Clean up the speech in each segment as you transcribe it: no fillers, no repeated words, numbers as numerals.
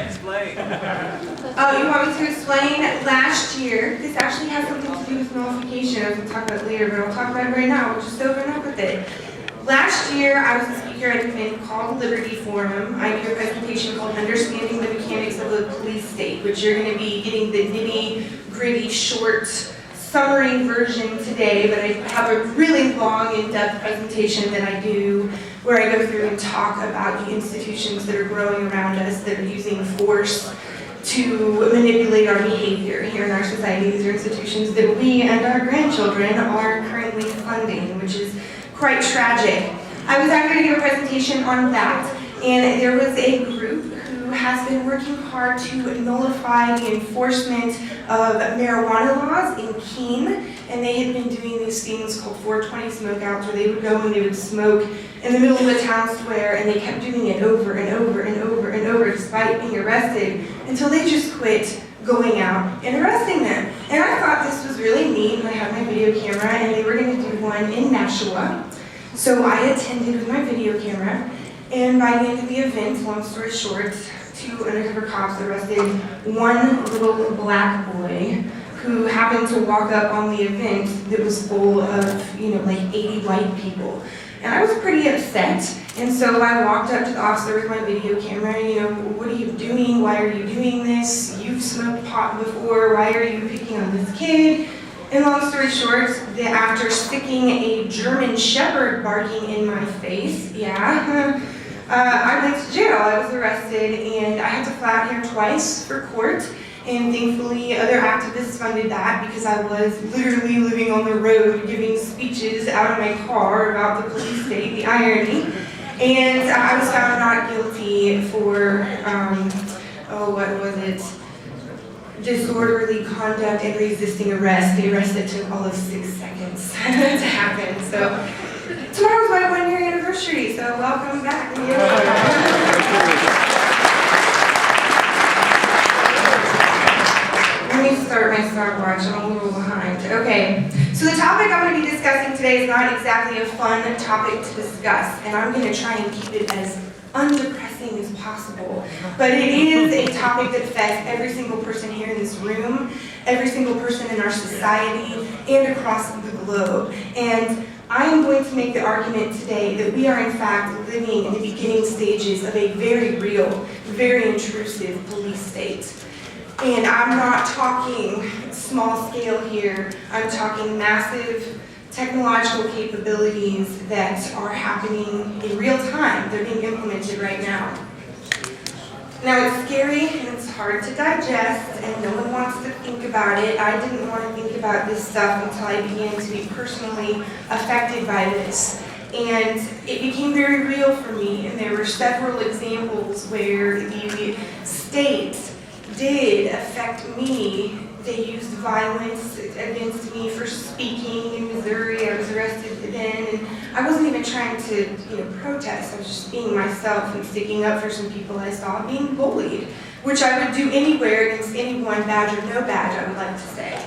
Explain. Oh, you want me to explain? Last year, this actually has something to do with nullification. I was going to talk about it later, but I'll talk about it right now. We'll just over and up with it. Last year, I was a speaker at an event called Liberty Forum. I did a presentation called Understanding the Mechanics of a Police State, which you're going to be getting the nitty-gritty, short, summary version today, but I have a really long, in-depth presentation that I do where I go through and talk about the institutions that are growing around us that are using force to manipulate our behavior here in our society. These are institutions that we and our grandchildren are currently funding, which is quite tragic. I was actually going to give a presentation on that, and there was a group who has been working hard to nullify the enforcement of marijuana laws in Keene, and they had been doing these things called 420 smokeouts where they would go and they would smoke in the middle of the town square, and they kept doing it over and over and over and over despite being arrested until they just quit going out and arresting them. And I thought this was really neat, and I had my video camera, and they were going to do one in Nashua. So I attended with my video camera, and by the end of the event, long story short, 2 undercover cops arrested one little black boy who happened to walk up on the event that was full of, like 80 white people. And I was pretty upset, and so I walked up to the officer with my video camera, what are you doing? Why are you doing this? You've smoked pot before, why are you picking on this kid? And long story short, after sticking a German Shepherd barking in my face, I went to jail. I was arrested, and I had to fly out here twice for court. And thankfully, other activists funded that because I was literally living on the road giving speeches out of my car about the police state, the irony. And I was found not guilty for, disorderly conduct and resisting arrest. The arrest that took all of 6 seconds to happen. So tomorrow's my 1-year anniversary, so welcome back. Let me start my stopwatch, I'm a little behind. Okay, so the topic I'm going to be discussing today is not exactly a fun topic to discuss, and I'm going to try and keep it as undepressing as possible. But it is a topic that affects every single person here in this room, every single person in our society, and across the globe. And I am going to make the argument today that we are in fact living in the beginning stages of a very real, very intrusive police state. And I'm not talking small scale here, I'm talking massive technological capabilities that are happening in real time. They're being implemented right now. Now it's scary and it's hard to digest and no one wants to think about it. I didn't want to think about this stuff until I began to be personally affected by this. And it became very real for me, and there were several examples where the state did affect me. They used violence against me for speaking in Missouri. I was arrested then, and I wasn't even trying to, protest. I was just being myself and sticking up for some people I saw being bullied, which I would do anywhere against anyone, badge or no badge, I would like to say.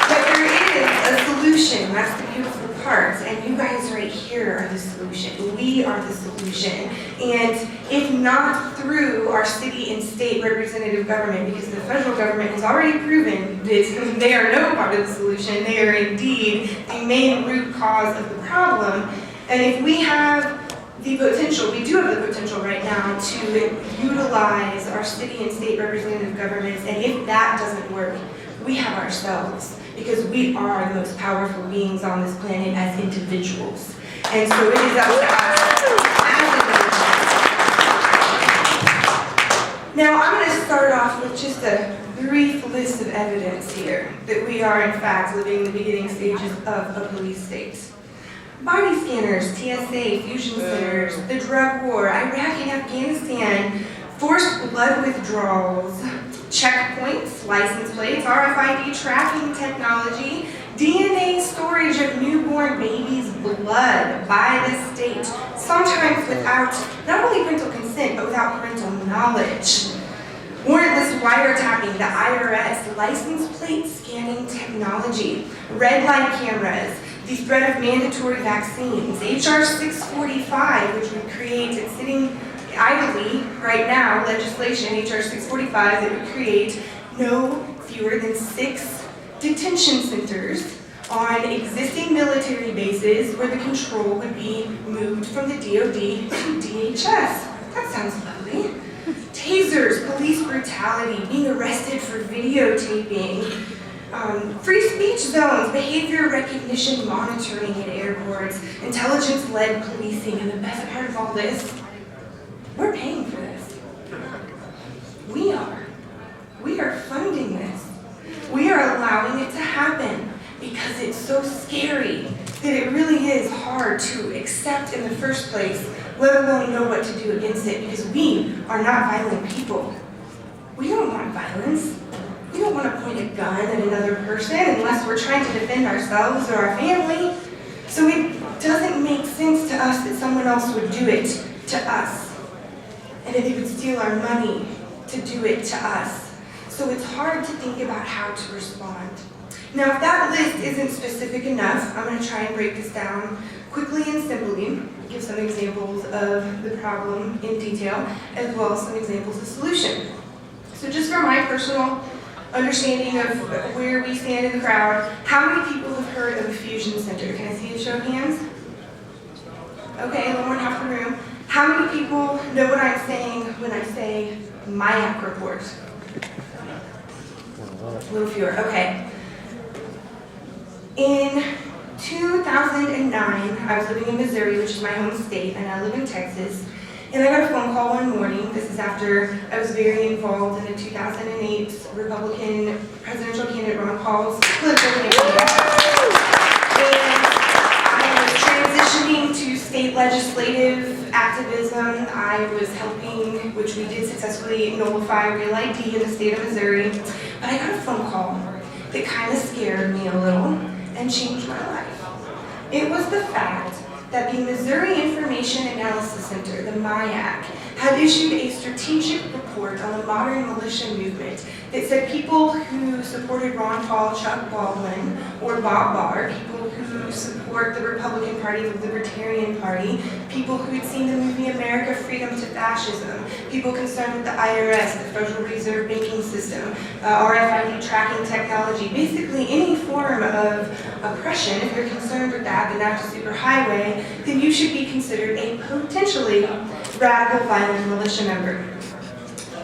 But there is a solution. That's the beautiful part, and you guys right here are the solution. We are the solution. And if not through our city and state representative government, because the federal government has already proven that they are no part of the solution, they are indeed the main root cause of the problem. And if we have the potential, we do have the potential right now to utilize our city and state representative governments, and if that doesn't work, we have ourselves, because we are the most powerful beings on this planet as individuals. And so it is up to us as individuals. Now I'm going to start off with just a brief list of evidence here that we are in fact living the beginning stages of a police state. Body scanners, TSA, fusion centers, the drug war, Iraq and Afghanistan, forced blood withdrawals, checkpoints, license plates, RFID tracking technology, DNA storage of newborn babies' blood by the state, sometimes without not only parental consent, but without parental knowledge. Warrantless wiretapping, the IRS, license plate scanning technology, red light cameras, the threat of mandatory vaccines, HR 645, which would create, it's sitting idly right now, legislation, HR 645, that would create no fewer than 6 detention centers on existing military bases where the control would be moved from the DOD to DHS. That sounds lovely. Tasers, police brutality, being arrested for videotaping, free speech zones, behavior recognition monitoring at airports, intelligence-led policing, and the best part of all this, we're paying for this. We are. We are funding this. We are allowing it to happen because it's so scary that it really is hard to accept in the first place, let alone know what to do against it, because we are not violent people. We don't want violence. We don't want to point a gun at another person unless we're trying to defend ourselves or our family. So it doesn't make sense to us that someone else would do it to us, and that they would steal our money to do it to us. So it's hard to think about how to respond. Now, if that list isn't specific enough, I'm going to try and break this down quickly and simply, give some examples of the problem in detail, as well as some examples of solution. So just for my personal understanding of where we stand in the crowd, how many people have heard of a fusion center? Can I see a show of hands? Okay, a little more than half the room. How many people know what I'm saying when I say MIAC report? A little fewer, okay. In 2009, I was living in Missouri, which is my home state, and I live in Texas. And I got a phone call one morning. This is after I was very involved in the 2008 Republican presidential candidate Ron Paul's political campaign. And I was transitioning to state legislative activism. I was helping, which we did successfully, nullify Real ID in the state of Missouri. But I got a phone call that kind of scared me a little and changed my life. It was the fact that the Missouri Information Analysis Center, the MIAC, had issued a strategic report on the modern militia movement that said people who supported Ron Paul, Chuck Baldwin, or Bob Barr, people who support the Republican Party, the Libertarian Party, people who had seen the movie America, Freedom to Fascism, people concerned with the IRS, the Federal Reserve Banking System, RFID tracking technology, basically any form of oppression. If you're concerned with that, the NAFTA superhighway, then you should be considered a potentially radical violent militia member.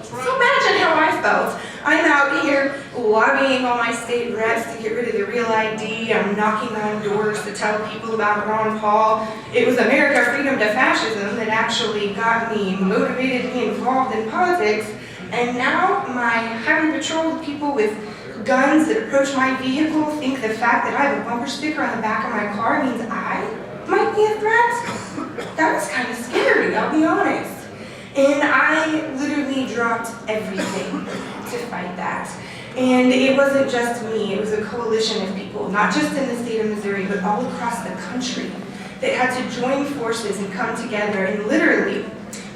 So imagine how I felt. I'm out here lobbying all my state reps to get rid of the Real ID. I'm knocking on doors to tell people about Ron Paul. It was America, Freedom to Fascism that actually got me motivated to be involved in politics. And now my highway patrol people with guns that approach my vehicle think the fact that I have a bumper sticker on the back of my car means I might be a threat? That was kind of scary, I'll be honest. And I literally dropped everything to fight that. And it wasn't just me, it was a coalition of people, not just in the state of Missouri, but all across the country, that had to join forces and come together and literally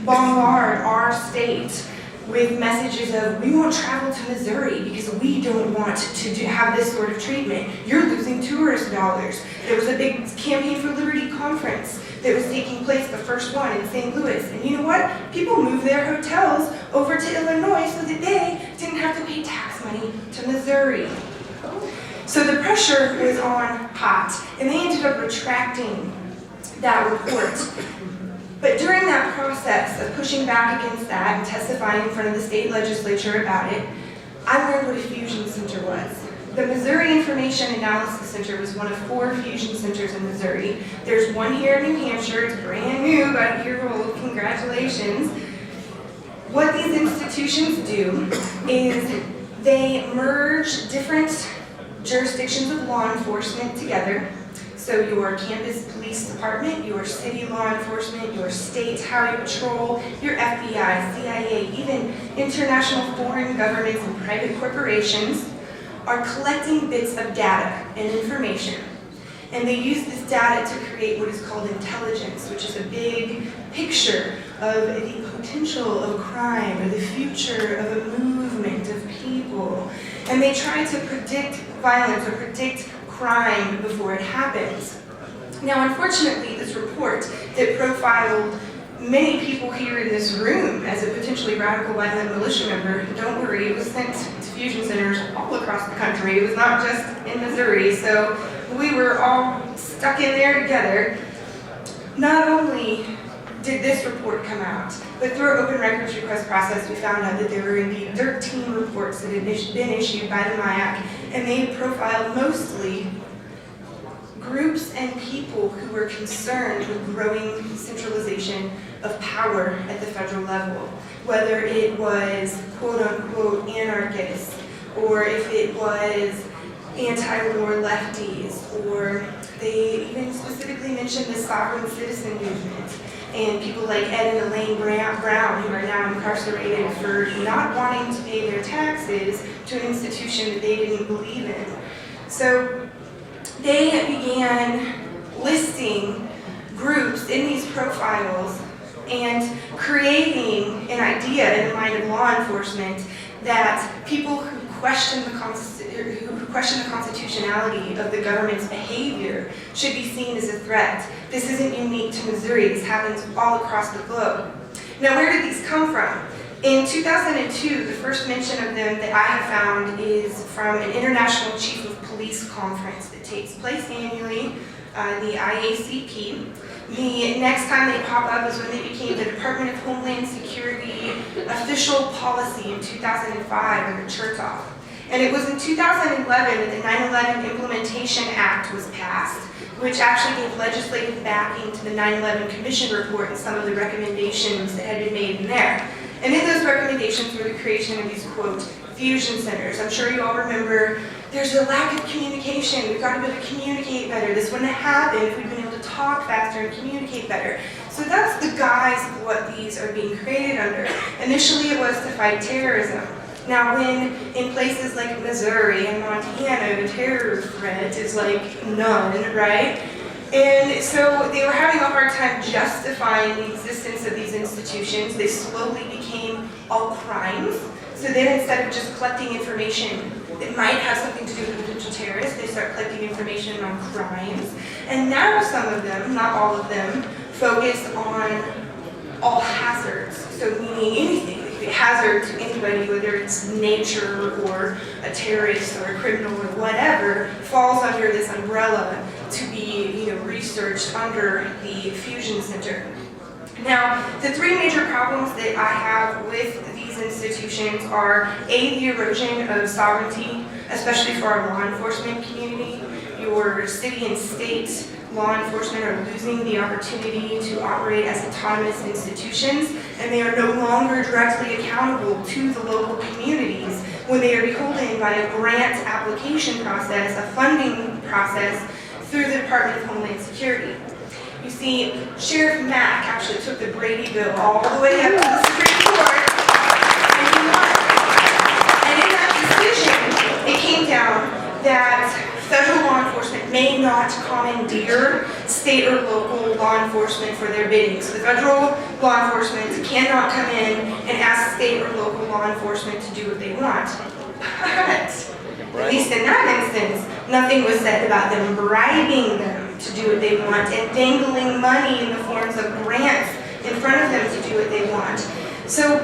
bombard our state with messages of, we won't travel to Missouri because we don't want to have this sort of treatment. You're losing tourist dollars. There was a big Campaign for Liberty conference that was taking place, the first one in St. Louis. And you know what? People moved their hotels over to Illinois so that they didn't have to pay tax money to Missouri. So the pressure was on hot, and they ended up retracting that report. But during that process of pushing back against that and testifying in front of the state legislature about it, I learned what a fusion center was. The Missouri Information Analysis Center was one of 4 fusion centers in Missouri. There's one here in New Hampshire. It's brand new, about a year old. Congratulations. What these institutions do is they merge different jurisdictions of law enforcement together. So your campus police department, your city law enforcement, your state highway patrol, your FBI, CIA, even international foreign governments and private corporations are collecting bits of data and information. And they use this data to create what is called intelligence, which is a big picture of the potential of crime or the future of a movement of people. And they try to predict violence or predict crime before it happens. Now, unfortunately, this report that profiled many people here in this room as a potentially radical violent militia member, don't worry, it was sent to fusion centers all across the country. It was not just in Missouri, so we were all stuck in there together. Not only did this report come out, but through our open records request process, we found out that there were indeed 13 reports that had been issued by the MIAC, and they had profiled mostly groups and people who were concerned with growing centralization of power at the federal level, whether it was quote-unquote anarchists, or if it was anti-war lefties, or they even specifically mentioned the sovereign citizen movement, and people like Ed and Elaine Brown, who are now incarcerated for not wanting to pay their taxes to an institution that they didn't believe in. So they began listing groups in these profiles and creating an idea in the mind of law enforcement that people who question the constitutionality of the government's behavior should be seen as a threat. This isn't unique to Missouri. This happens all across the globe. Now, where did these come from? In 2002, the first mention of them that I have found is from an International Chief of Police conference that takes place annually, the IACP. The next time they pop up is when they became the Department of Homeland Security official policy in 2005 under Chertoff. And it was in 2011 that the 9/11 Implementation Act was passed, which actually gave legislative backing to the 9/11 Commission report and some of the recommendations that had been made in there. And in those recommendations were the creation of these, quote, fusion centers. I'm sure you all remember there's a lack of communication. We've got to be able to communicate better. This wouldn't have happened if we'd been able to talk faster and communicate better. So that's the guise of what these are being created under. Initially it was to fight terrorism. Now when in places like Missouri and Montana, the terror threat is like none, right? And so they were having a hard time justifying the existence of these institutions. They slowly became all crimes. So then instead of just collecting information that might have something to do with potential terrorists, they start collecting information on crimes. And now some of them, not all of them, focus on all hazards. So meaning anything that could be a hazard to anybody, whether it's nature or a terrorist or a criminal or whatever, falls under this umbrella to be, researched under the Fusion Center. Now, the three major problems that I have with these institutions are A, the erosion of sovereignty, especially for our law enforcement community. Your city and state law enforcement are losing the opportunity to operate as autonomous institutions, and they are no longer directly accountable to the local communities when they are beholden by a grant application process, a funding process, through the Department of Homeland Security. You see, Sheriff Mack actually took the Brady bill all the way up to the Supreme Court, and he won. And in that decision, it came down that federal law enforcement may not commandeer state or local law enforcement for their bidding. So the federal law enforcement cannot come in and ask state or local law enforcement to do what they want. But, at least in that instance, nothing was said about them bribing them to do what they want and dangling money in the forms of grants in front of them to do what they want. So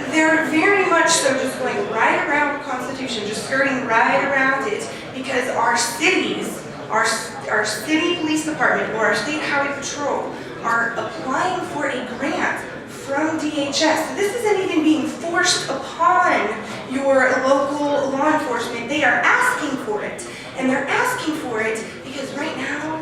they're very much so just going right around the Constitution, just skirting right around it, because our cities, our city police department or our state highway patrol are applying for a grant from DHS. So this isn't even being forced upon your local law enforcement. They are asking for it. And they're asking for it because right now,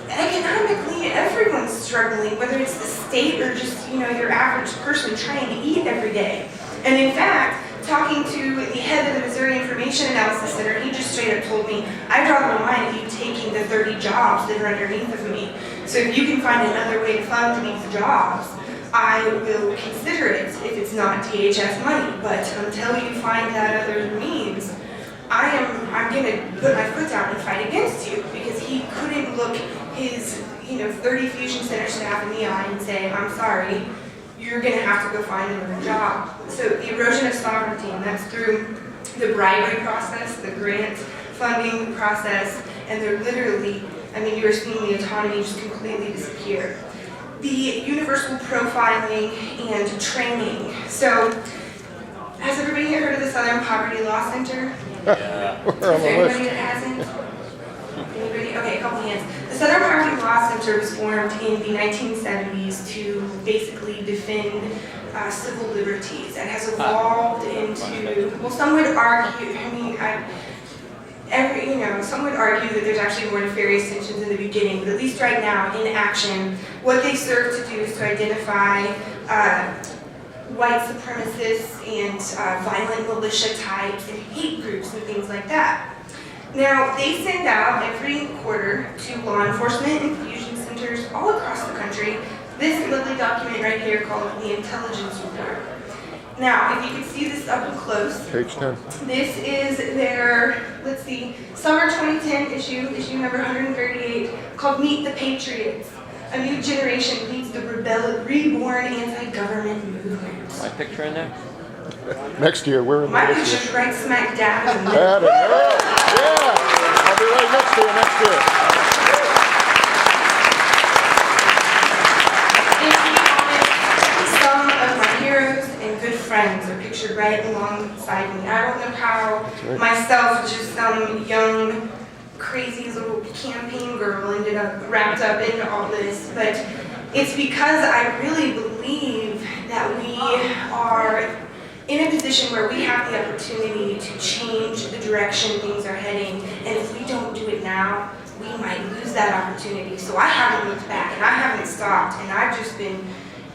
economically, everyone's struggling, whether it's the state or just, your average person trying to eat every day. And in fact, talking to the head of the Missouri Information Analysis Center, he just straight up told me, I draw the line at you taking the 30 jobs that are underneath of me. So if you can find another way to fund these jobs, I will consider it if it's not DHS money. But until you find that other means, I'm going to put my foot down and fight against you, because he couldn't look his 30 Fusion Center staff in the eye and say, I'm sorry, you're going to have to go find another job. So the erosion of sovereignty, and that's through the bribery process, the grant funding process, and they're literally I mean, you are seeing the autonomy just completely disappear. The universal profiling and training. So, has everybody here heard of the Southern Poverty Law Center? Yeah. Is there anybody that hasn't? Anybody? Okay, a couple hands. The Southern Poverty Law Center was formed in the 1970s to basically defend civil liberties and has evolved into, well, some would argue, some would argue that there's actually more nefarious intentions in the beginning, but at least right now, in action, what they serve to do is to identify white supremacists and violent militia types and hate groups and things like that. Now, they send out every quarter to law enforcement and fusion centers all across the country this lovely document right here called the Intelligence Report. Now, if you can see this up close, Page 10. This is their, let's see, summer 2010 issue number 138, called Meet the Patriots. A new generation leads the reborn anti-government movement. My picture in there? Next year, we're in My the picture's right smack dab in the That is good. Yeah, I'll be right next to you next year. If you honest, some of my heroes and good friends are pictured right alongside me. I don't know how myself, just some young, crazy little campaign girl, ended up wrapped up into all this, but it's because I really believe that we are in a position where we have the opportunity to change the direction things are heading, and if we don't do it now, we might lose that opportunity. So I haven't looked back, and I haven't stopped, and I've just been,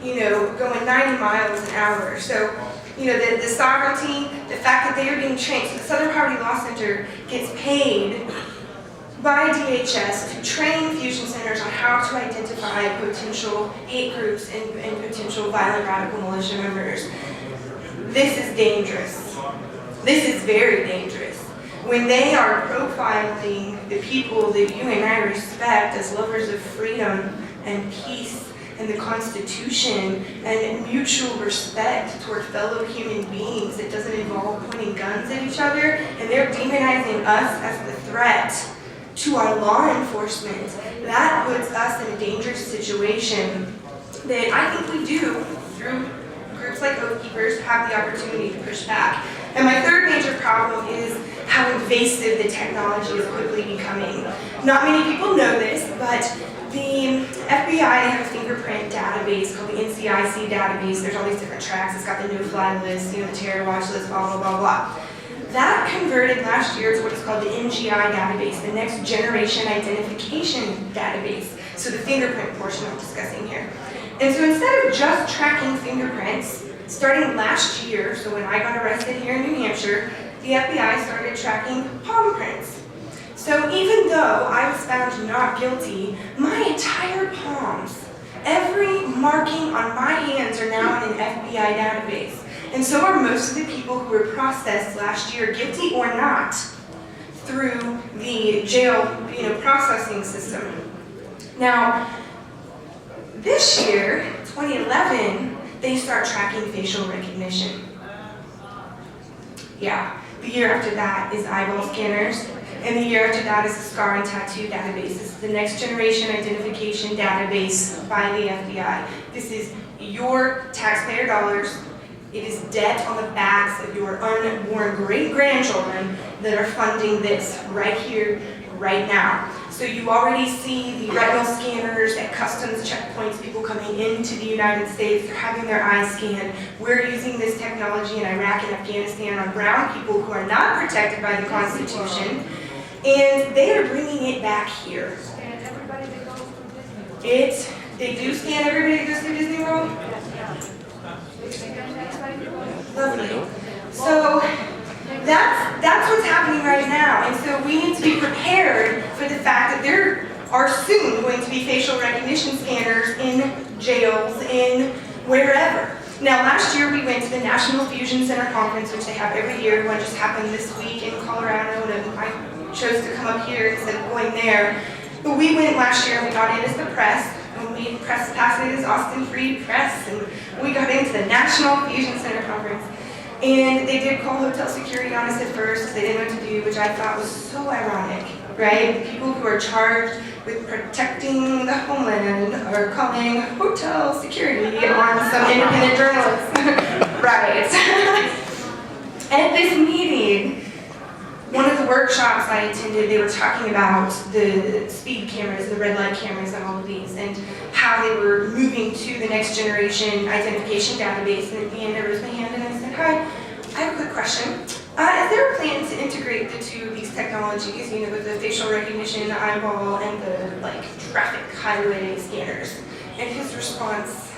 going 90 miles an hour. So, the sovereignty, the fact that they are being trained. So the Southern Poverty Law Center gets paid by DHS to train fusion centers on how to identify potential hate groups and potential violent radical militia members. This is dangerous. This is very dangerous. When they are profiling the people that you and I respect as lovers of freedom and peace and the Constitution and mutual respect toward fellow human beings that doesn't involve pointing guns at each other, and they're demonizing us as the threat to our law enforcement, that puts us in a dangerous situation that I think we do, through groups like Oath Keepers, have the opportunity to push back. And my third major problem is how invasive the technology is quickly becoming. Not many people know this, but the FBI have a fingerprint database called the NCIC database. There's all these different tracks. It's got the no-fly list, the terror watch list, blah, blah, blah, blah. That converted last year to what is called the NGI database, the Next Generation Identification Database. So the fingerprint portion I'm discussing here. And so instead of just tracking fingerprints, starting last year, so when I got arrested here in New Hampshire, the FBI started tracking palm prints. So even though I was found not guilty, my entire palms, every marking on my hands are now in an FBI database. And so are most of the people who were processed last year, guilty or not, through the jail, processing system. Now, this year, 2011, they start tracking facial recognition. Yeah, the year after that is eyeball scanners, and the year after that is the scar and tattoo database. This is the Next Generation Identification Database by the FBI. This is your taxpayer dollars. It is debt on the backs of your unborn great-grandchildren that are funding this right here, right now. So you already see the retinal scanners at customs checkpoints, people coming into the United States, they're having their eyes scanned. We're using this technology in Iraq and Afghanistan on brown people who are not protected by the Constitution, and they are bringing it back here. They do scan everybody that goes to Disney World? Lovely. So that's what's happening right now, and so we need to be prepared for the fact that there are soon going to be facial recognition scanners in jails, in wherever. Now, last year we went to the National Fusion Center Conference, which they have every year. One just happened this week in Colorado, and I chose to come up here instead of going there. But we went last year and we got in as the press, and we press passes, Austin Free Press, and we got into the National Fusion Center Conference. And they did call hotel security on us at first because they didn't know what to do, which I thought was so ironic, right? People who are charged with protecting the homeland or calling hotel security on some independent journalists. Right. At this meeting, one of the workshops I attended, they were talking about the speed cameras, the red light cameras and all of these, and how they were moving to the next generation identification database. And at the end, I raised my hand and I said, hi, I have a quick question. Is there a plan to integrate the two of these technologies, you know, with the facial recognition, the eyeball, and the traffic highway scanners? And his response,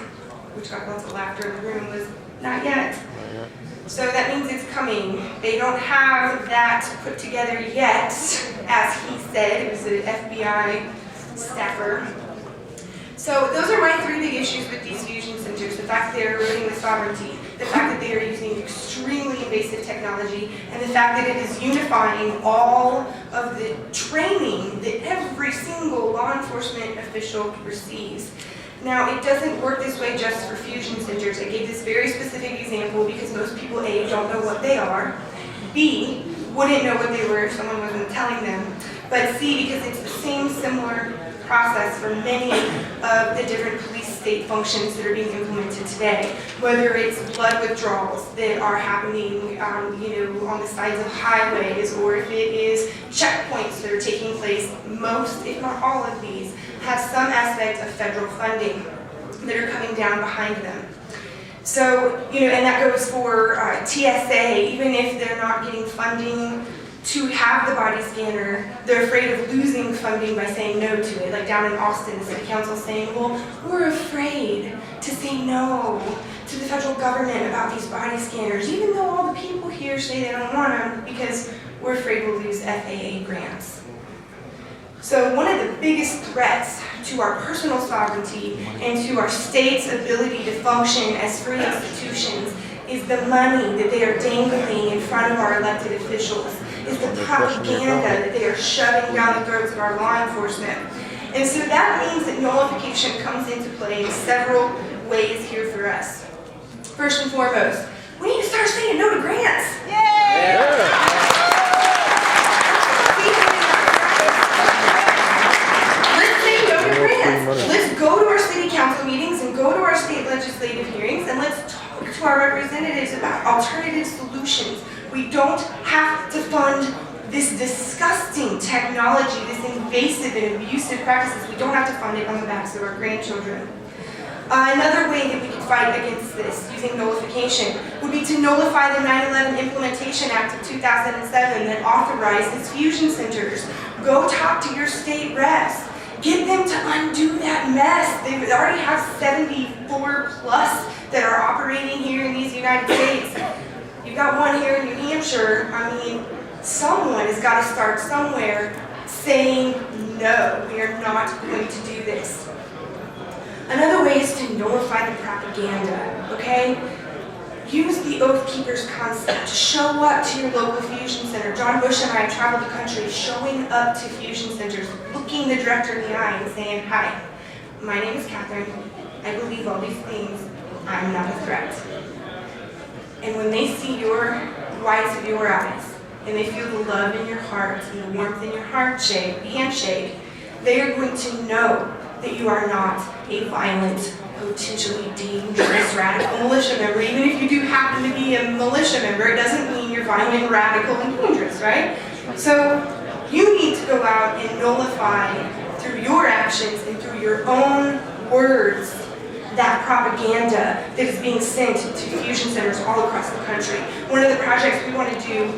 which got lots of laughter in the room, was not yet. So that means it's coming. They don't have that put together yet, as he said. It was an FBI staffer. So those are my three big issues with these fusion centers. The fact that they are eroding the sovereignty, the fact that they are using extremely invasive technology, and the fact that it is unifying all of the training that every single law enforcement official receives. Now, it doesn't work this way just for fusion centers. I gave this very specific example because most people, A, don't know what they are, B, wouldn't know what they were if someone wasn't telling them, but C, because it's the same similar process for many of the different police state functions that are being implemented today, whether it's blood withdrawals that are happening on the sides of highways, or if it is checkpoints that are taking place. Most, if not all of these, have some aspect of federal funding that are coming down behind them. So, and that goes for TSA, even if they're not getting funding to have the body scanner, they're afraid of losing funding by saying no to it. Like down in Austin, the city council saying, well, we're afraid to say no to the federal government about these body scanners, even though all the people here say they don't want them because we're afraid we'll lose FAA grants. So one of the biggest threats to our personal sovereignty and to our state's ability to function as free institutions is the money that they are dangling in front of our elected officials, is the propaganda that they are shoving down the throats of our law enforcement. And so that means that nullification comes into play in several ways here for us. First and foremost, we need to start saying no to grants. Yay! Let's go to our city council meetings and go to our state legislative hearings and let's talk to our representatives about alternative solutions. We don't have to fund this disgusting technology, this invasive and abusive practices. We don't have to fund it on the backs of our grandchildren. Another way that we can fight against this using nullification would be to nullify the 9/11 Implementation Act of 2007 that authorizes fusion centers. Go talk to your state reps. Get them to undo that mess. They already have 74 plus that are operating here in these United States. You've got one here in New Hampshire. I mean, someone has got to start somewhere saying, no, we are not going to do this. Another way is to nullify the propaganda, okay? Use the Oath Keepers concept to show up to your local fusion center. John Bush and I have traveled the country showing up to fusion centers, looking the director in the eye and saying, hi, my name is Catherine. I believe all these things. I'm not a threat. And when they see your whites of your eyes, and they feel the love in your heart and the warmth in your handshake, they are going to know that you are not a violent, potentially dangerous radical militia member. Even if you do happen to be a militia member, it doesn't mean you're violent, radical, and dangerous, right? So you need to go out and nullify through your actions and through your own words that propaganda that is being sent to fusion centers all across the country. One of the projects we want to do,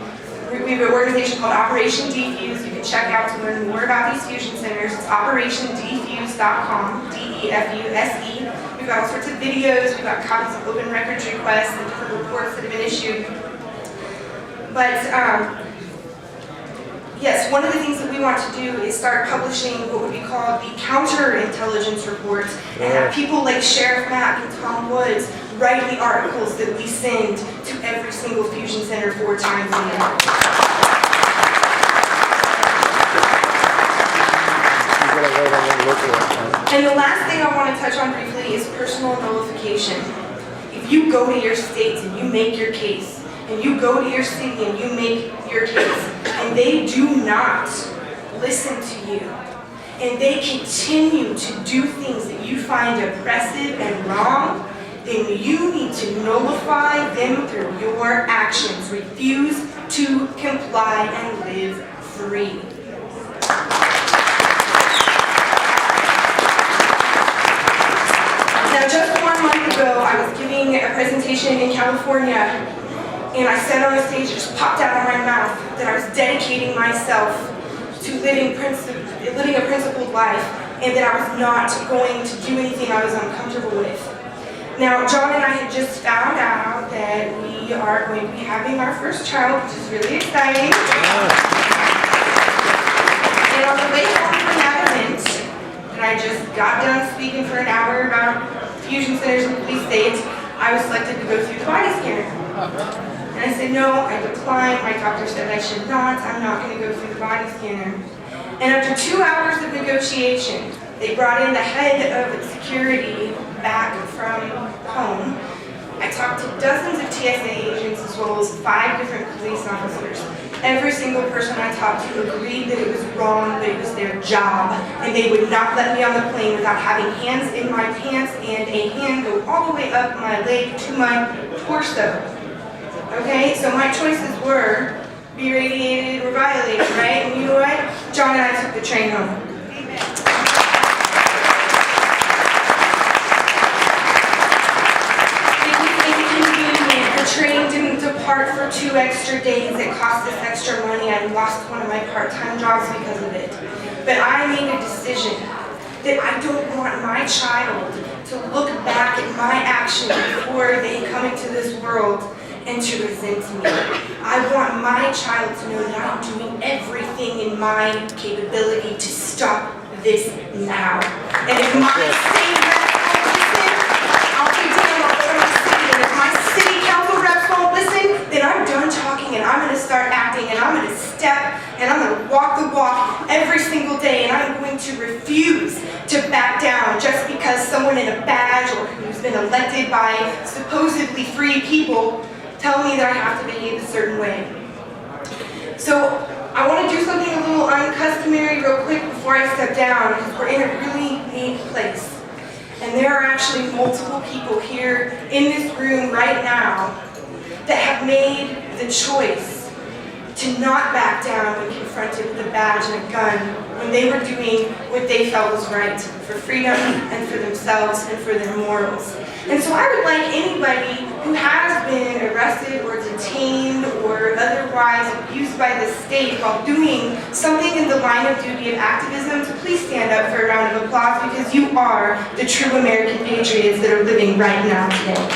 we have an organization called Operation Defuse. You can check out to learn more about these fusion centers. It's operationdefuse.com, D-E-F-U-S-E. We've got all sorts of videos. We've got copies of open records requests and different reports that have been issued. But yes, one of the things that we want to do is start publishing what would be called the counterintelligence report, and have people like Sheriff Mack and Tom Woods write the articles that we send to every single fusion center 4 times a year. And the last thing I want to touch on briefly is personal nullification. If you go to your states and you make your case, and you go to your city and you make your case, and they do not listen to you, and they continue to do things that you find oppressive and wrong, then you need to nullify them through your actions. Refuse to comply and live free. Now, just 1 month ago, I was giving a presentation in California, and I said on the stage, it just popped out of my mouth, that I was dedicating myself to living a principled life, and that I was not going to do anything I was uncomfortable with. Now, John and I had just found out that we are going to be having our first child, which is really exciting. And on the way home from that event, and I just got done speaking for an hour about fusion centers and police states, I was selected to go through the body scanner. And I said, no, I declined. My doctor said I should not. I'm not going to go through the body scanner. And after 2 hours of negotiation, they brought in the head of security back from home. I talked to dozens of TSA agents as well as 5 different police officers. Every single person I talked to agreed that it was wrong, that it was their job, and they would not let me on the plane without having hands in my pants and a hand go all the way up my leg to my torso. Okay, so my choices were be radiated or violated, right? And you know what? John and I took the train home. The train didn't depart for 2 extra days. It cost us extra money. I lost one of my part-time jobs because of it. But I made a decision that I don't want my child to look back at my actions before they come into this world and to resent me. I want my child to know that I'm doing everything in my capability to stop this now. And if my state reps won't listen, I'll be damned, I'll go to my city. And if my city council reps won't listen, then I'm done talking and I'm going to start acting and I'm going to step and I'm going to walk the walk every single day, and I'm going to refuse to back down just because someone in a badge or who's been elected by supposedly free people tell me that I have to behave a certain way. So I want to do something a little uncustomary real quick before I step down, because we're in a really neat place. And there are actually multiple people here in this room right now that have made the choice to not back down when confronted with a badge and a gun when they were doing what they felt was right for freedom and for themselves and for their morals. And so I would like anybody who has been arrested or detained or otherwise abused by the state while doing something in the line of duty of activism to please stand up for a round of applause, because you are the true American patriots that are living right now today.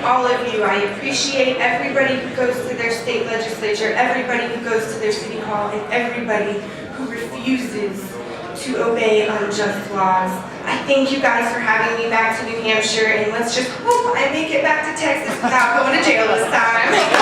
All of you. I appreciate everybody who goes to their state legislature, everybody who goes to their city hall, and everybody who refuses to obey unjust laws. I thank you guys for having me back to New Hampshire, and let's just hope I make it back to Texas without going to jail this time.